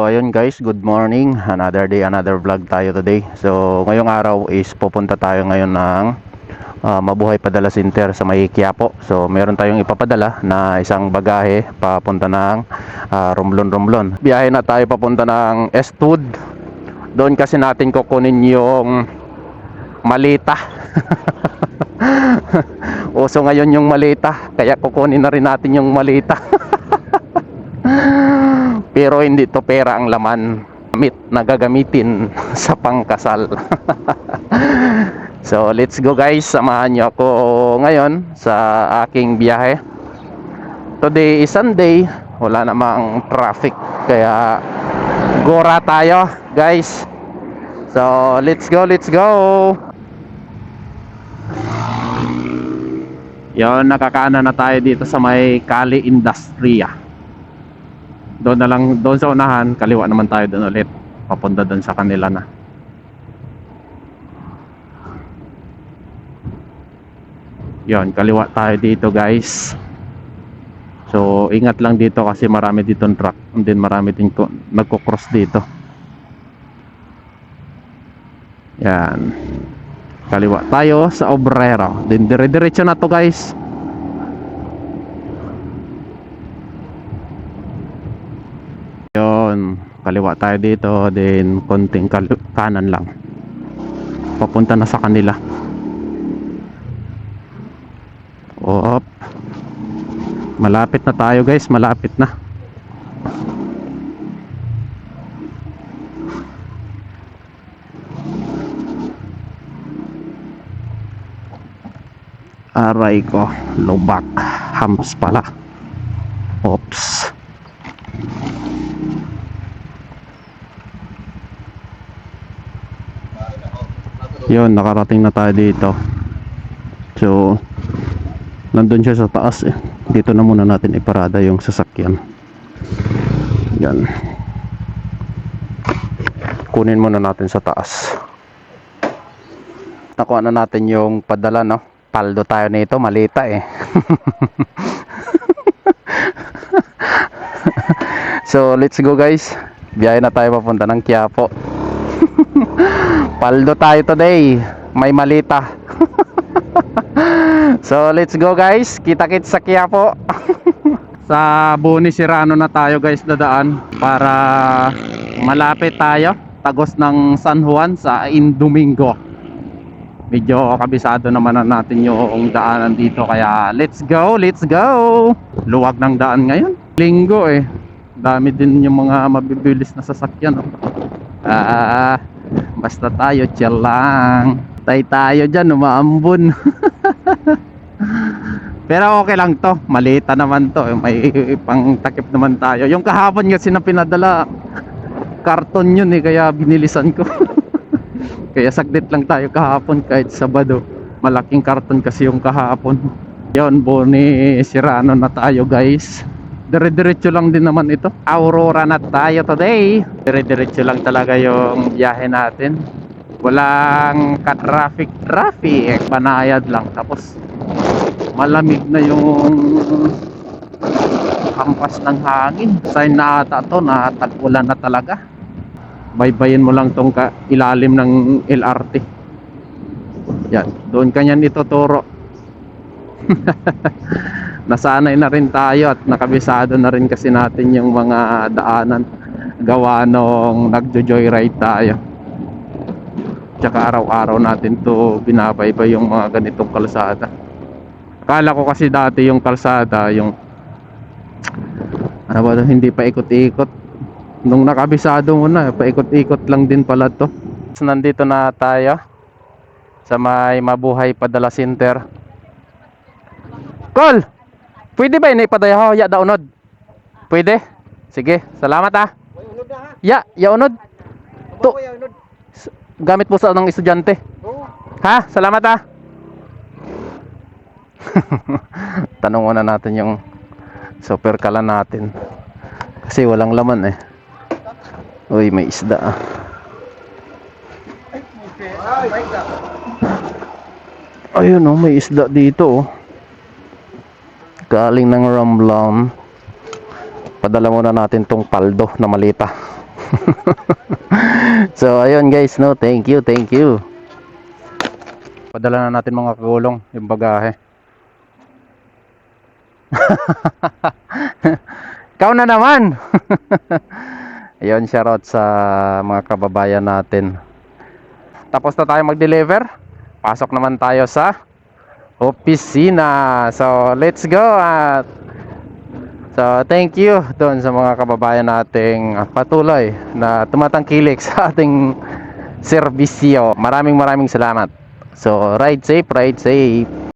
ayun guys, good morning. Another day, another vlog tayo today. So ngayong araw is pupunta tayo ngayon ng Mabuhay Padala Center sa may Quiapo. So meron tayong ipapadala na isang bagahe papunta ng Romblon. Biyahe na tayo papunta ng Eastwood. Doon kasi natin kukunin yung malita. Uso ngayon yung malita, kaya kukunin na rin natin yung malita. Pero hindi to pera ang laman, damit na gagamitin sa pangkasal. So let's go guys, samahan nyo ako ngayon sa aking biyahe. Today is Sunday, wala namang traffic, kaya gora tayo guys. So let's go. Yon, nakakaana na tayo dito sa may Kali Industria. Doon na lang, doon sa unahan, kaliwa naman tayo doon ulit, papunta doon sa kanila na. Yon, kaliwa tayo dito guys. So ingat lang dito kasi marami ditong truck, and then marami din nagko-cross dito. Yan, kaliwa tayo sa Obrero, then dire-diretso na to guys. Kaliwa tayo dito, then konting kanan lang, papunta na sa kanila. Op, malapit na tayo guys, malapit na. Aray ko, lubak, hams pala. Oops. Yun, nakarating na tayo dito. So nandun siya sa taas eh. Dito na muna natin iparada yung sasakyan. Yan, kunin muna natin sa taas. Nakuha na natin yung padala, no? Paldo tayo nito, malita eh. So let's go guys, biyahe na tayo papunta ng Quiapo. Paldo tayo today, may malita. So let's go guys, kita-kits sa Quiapo. Sa Boni Serrano na tayo guys dadaan, para malapit tayo tagos ng San Juan sa Domingo. Medyo kabisado naman na natin yung daanan dito, kaya let's go. Luwag ng daan ngayon, linggo eh, dami din yung mga mabibilis na sasakyan. Basta tayo chill lang, tayo dyan, umaambon. Pero okay lang to, malita naman to, may pang takip naman tayo. Yung kahapon kasi na pinadala, karton yun eh, kaya binilisan ko. Kaya saglit lang tayo kahapon, kahit Sabado. Malaking karton kasi yung kahapon. Yon, Boni Serrano na tayo guys. Dire-diretso lang din naman ito. Aurora na tayo today. Dire-diretso lang talaga yung biyahe natin. Walang ka-traffic. Banayad lang. Tapos malamig na yung hampas ng hangin. Sign na ata to na tag-ulan na talaga. Baybayin mo lang tong ilalim ng LRT. Yan, doon kanyan ituturo. Nasanay na rin tayo at nakabisado na rin kasi natin yung mga daanan, gawa nung nagjo-joyride tayo. Tsaka araw-araw natin to binabaybay yung mga ganitong kalsada. Akala ko kasi dati yung kalsada, yung ano ba, hindi pa ikot-ikot. Nung nakabisado mo na, paikot-ikot lang din pala to. So, nandito na tayo sa may Mabuhay Padala Center. Call! Pwede ba inipadaya ya daunod? Pwede? Sige, salamat ah. Ya unod. To. Gamit po sa ng estudyante. Ha? Salamat ah. Tanong muna natin yung super kalan natin. Kasi walang laman eh. Uy, may isda ah. Ayun oh, may isda dito oh. Galing ng Romblon. Padala muna natin tong paldo na malita. So ayun guys, no, thank you, thank you. Padala na natin mga kagulong yung bagahe. Ikaw na naman. Ayun, shoutout sa mga kababayan natin. Tapos na tayo mag-deliver. Pasok naman tayo sa opisina. So, let's go. So, thank you doon sa mga kababayan nating patuloy na tumatangkilik sa ating serbisyo. Maraming salamat. So, ride safe, ride safe.